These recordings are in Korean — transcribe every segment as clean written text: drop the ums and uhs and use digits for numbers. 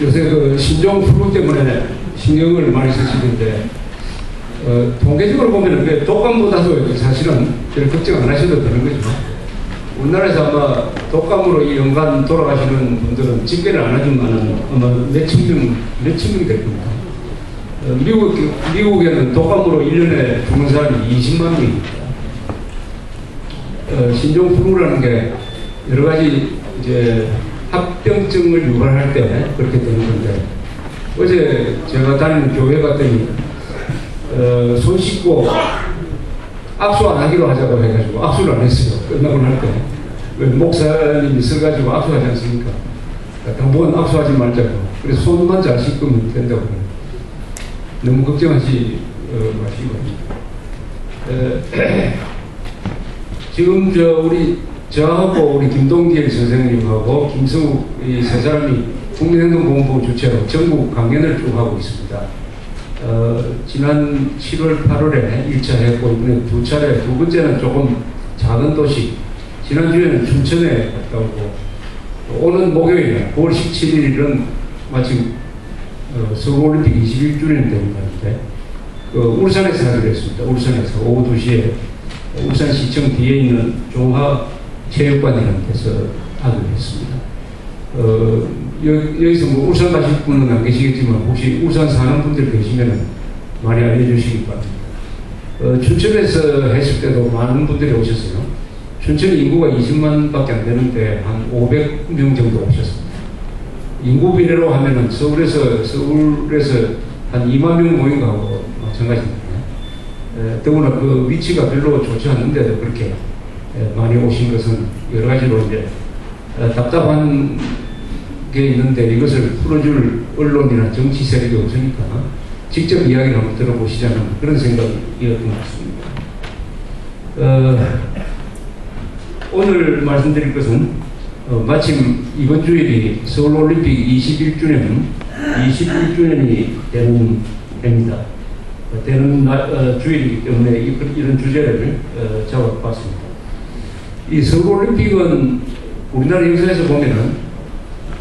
요새 그 신종 플루 때문에 신경을 많이 쓰시는데, 통계적으로 보면 그 독감보다도 사실은 별 걱정 안 하셔도 되는 거죠. 우리나라에서 아마 독감으로 이 연간 돌아가시는 분들은 집계를 안 하지만 아마 몇천 명이 될 겁니다. 미국에는 독감으로 1년에 죽는 사람이 20만 명입니다. 신종 플루라는 게 여러 가지 이제 합병증을 유발할 때 그렇게 되는 건데, 어제 제가 다니는 교회 갔더니 손 씻고 악수 안 하기로 하자고 해가지고 악수를 안 했어요. 끝나고 날 때. 왜 목사님이 써가지고 악수하지 않습니까? 당분간 악수하지 말자고. 그래서 손만 잘 씻으면 된다고. 너무 걱정하지 마시고. 지금 저하고 우리 김동길 선생님하고 김성욱 이 세 사람이 국민행동보건부 주최로 전국 강연을 쭉 하고 있습니다. 지난 7월, 8월에 1차 했고, 이번에 2차례, 두 번째는 조금 작은 도시, 지난주에는 춘천에 갔다 오고, 오는 목요일, 9월 17일은 마침 서울올림픽 21주년 되는 날인데, 울산에서 하기로 했습니다. 울산에서 오후 2시에 울산시청 뒤에 있는 종합체육관이라는 데서 하기로 했습니다. 여기서 뭐 울산 가실 분은 안 계시겠지만 혹시 울산 사는 분들 계시면 많이 알려주시기 바랍니다. 춘천에서 했을 때도 많은 분들이 오셨어요. 춘천 인구가 20만 밖에 안 되는데 한 500명 정도 오셨습니다. 인구 비례로 하면은 서울에서 한 2만 명 모인 거하고 마찬가지입니다. 더구나 그 위치가 별로 좋지 않는데도 그렇게 많이 오신 것은 여러 가지로 이제 답답한 게 있는데 이것을 풀어줄 언론이나 정치 세력이 없으니까 직접 이야기를 한번 들어보시자는 그런 생각이었던 것 같습니다. 오늘 말씀드릴 것은 마침 이번 주일이 서울올림픽 21주년이 되는 해입니다. 되는 주일이기 때문에 이런 주제를 잡아봤습니다. 이 서울올림픽은 우리나라 역사에서 보면은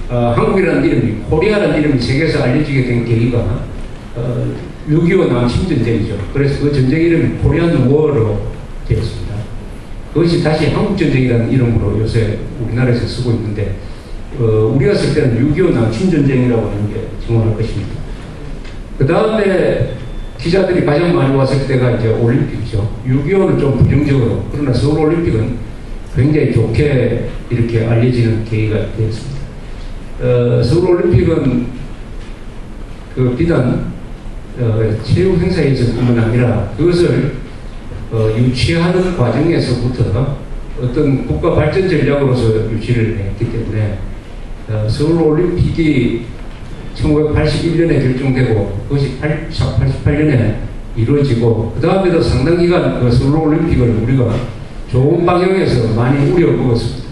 한국이라는 이름이, 코리아라는 이름이 세계에서 알려지게 된 계기가 6.25 남침전쟁이죠. 그래서 그 전쟁 이름이 코리안 워로 되었습니다. 그것이 다시 한국전쟁이라는 이름으로 요새 우리나라에서 쓰고 있는데, 우리가 쓸 때는 6.25 남침전쟁이라고 하는 게 정확할 것입니다. 그 다음에 기자들이 가장 많이 왔을 때가 이제 올림픽이죠. 6.25는 좀 부정적으로, 그러나 서울올림픽은 굉장히 좋게 이렇게 알려지는 계기가 되었습니다. 서울올림픽은 비단 체육 행사에서뿐만 아니라 그것을 유치하는 과정에서부터 어떤 국가 발전 전략으로서 유치를 했기 때문에 서울올림픽이 1981년에 결정되고 그것이 88년에 이루어지고, 그 다음에도 상당 기간 서울올림픽을 우리가 좋은 방향에서 많이 우려먹었습니다.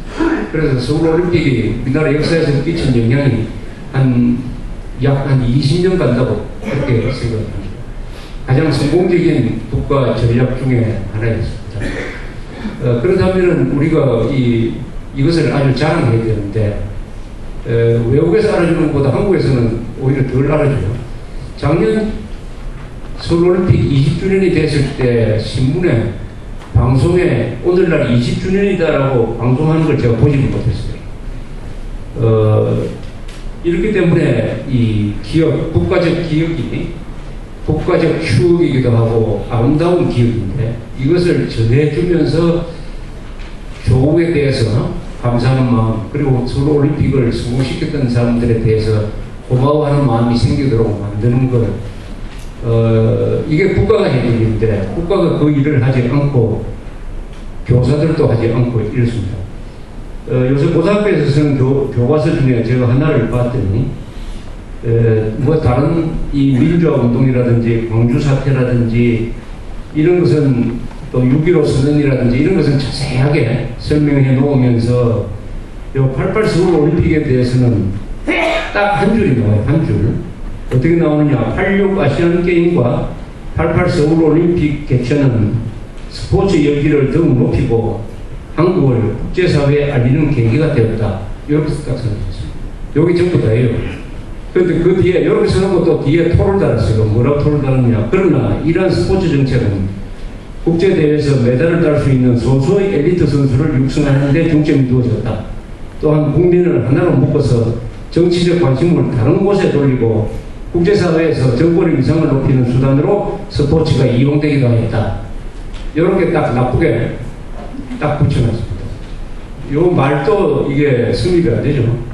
그래서 서울올림픽이 우리나라 역사에서 끼친 영향이 약 한 20년 간다고 그렇게 생각합니다. 가장 성공적인 국가 전략 중에 하나였습니다. 그렇다면 우리가 이것을 아주 자랑해야 되는데, 외국에서 알아주는 것보다 한국에서는 오히려 덜 알아줘요. 작년 서울올림픽 20주년이 됐을 때 신문에 방송에 오늘날 20주년이다라고 방송하는 걸 제가 보지는 못했어요. 이렇기 때문에 이 기억, 국가적 기억이 국가적 추억이기도 하고 아름다운 기억인데, 이것을 전해주면서 조국에 대해서 감사하는 마음, 그리고 서울올림픽을 성공시켰던 사람들에 대해서 고마워하는 마음이 생기도록 만드는 것, 이게 국가가 해야 될 일인데 국가가 그 일을 하지 않고 교사들도 하지 않고 이렇습니다. 요새 고등학교에서 쓰는 교과서 중에 제가 하나를 봤더니 뭐 다른 이 민주화 운동이라든지 광주 사태라든지 이런 것은 또 6.15 선언이라든지 이런 것은 자세하게 설명해 놓으면서 요 88 서울올림픽에 대해서는 딱 한 줄이 나와요. 한 줄. 어떻게 나오느냐. 86 아시안게임과 88 서울올림픽 개최는 스포츠 열기를 더욱 높이고 한국을 국제사회에 알리는 계기가 되었다. 이렇게 딱 써있습니다. 여기 전부 다예요. 그런데 그 뒤에 이렇게 써놓고 또 뒤에 토를 달았어요. 뭐라고 토를 달았냐. 그러나 이러한 스포츠 정책은 국제대회에서 메달을 딸 수 있는 소수의 엘리트 선수를 육성하는 데 중점이 두어졌다. 또한 국민을 하나로 묶어서 정치적 관심을 다른 곳에 돌리고 국제사회에서 정권의 위상을 높이는 수단으로 스포츠가 이용되기도 하였다. 이렇게 딱 나쁘게 딱 붙여놨습니다. 요 말도 이게 성립이 안 되죠.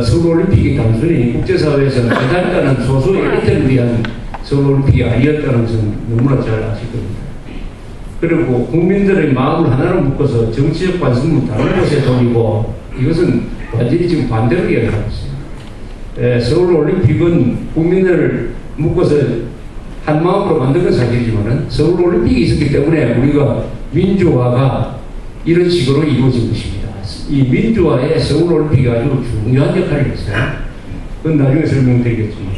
서울올림픽이 단순히 국제사회에서 메달 따는 소수 엘리트를 위한 서울올림픽이 아니었다는 것은 너무나 잘 아실 겁니다. 그리고 국민들의 마음을 하나로 묶어서 정치적 관심을 다른 곳에 돌리고 이것은 완전히 지금 반대로 이야기하고 있어요. 서울올림픽은 국민을 묶어서 한 마음으로 만든 건 사실이지만 서울올림픽이 있었기 때문에 우리가 민주화가 이런 식으로 이루어진 것입니다. 이 민주화에 서울올림픽이 아주 중요한 역할을 했어요. 그건 나중에 설명드리겠지만.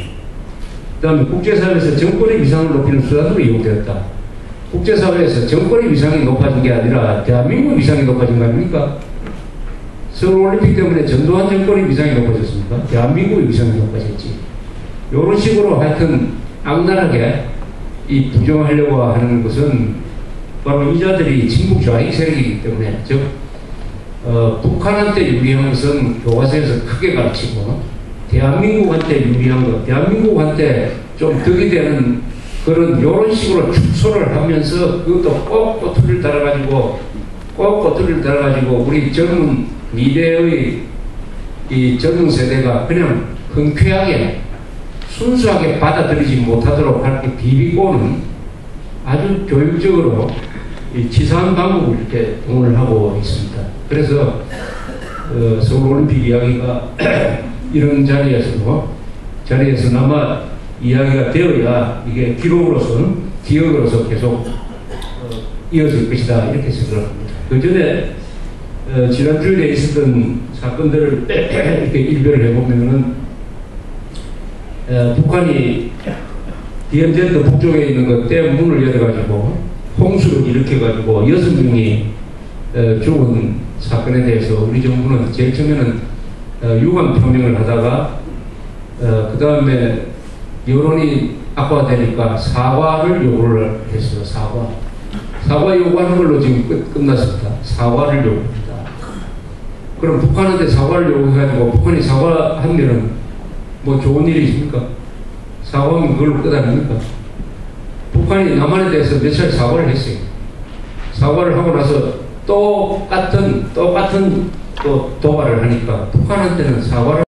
그 다음에 국제사회에서 정권의 위상을 높이는 수단으로 이용되었다. 국제사회에서 정권의 위상이 높아진 게 아니라 대한민국의 위상이 높아진 거 아닙니까? 서울올림픽 때문에 전두환 정권의 위상이 높아졌습니까? 대한민국의 위상이 높아졌지. 이런 식으로 하여튼 악랄하게 이 부정하려고 하는 것은 바로 이자들이 친북 좌익 세력이기 때문에, 즉 북한한테 유리한 것은 교과서에서 크게 가르치고 대한민국한테 유리한 것, 대한민국한테 좀 득이 되는 그런 이런 식으로 축소를 하면서 그것도 꼭 꼬투리를 달아가지고 우리 젊은 미래의 이 젊은 세대가 그냥 흔쾌하게 순수하게 받아들이지 못하도록 할게 비비고는 아주 교육적으로 이 치사한 방법을 이렇게 동원을 하고 있습니다. 그래서 서울올림픽 이야기가 이런 자리에서나마 이야기가 되어야 이게 기록으로서는 기억으로서 계속 이어질 것이다 이렇게 생각합니다. 그 전에 지난주에 있었던 사건들을 이렇게 일별을 해보면은 북한이 디엠젠트 북쪽에 있는 그 댐 문을 열어가지고 홍수를 일으켜가지고 6명이 죽은 사건에 대해서 우리 정부는 제일 처음에는 유감 표명을 하다가 그 다음에 여론이 악화되니까 사과를 요구를 했어요. 사과 요구하는 걸로 지금 끝났습니다. 사과를 요구합니다. 그럼 북한한테 사과를 요구해가지고 북한이 사과하면은 뭐 좋은 일이 있습니까? 사과하면 그걸로 끝 아닙니까? 북한이 남한에 대해서 몇 차례 사과를 했어요. 사과를 하고 나서 똑같은 또 도발을 하니까 북한한테는 사과를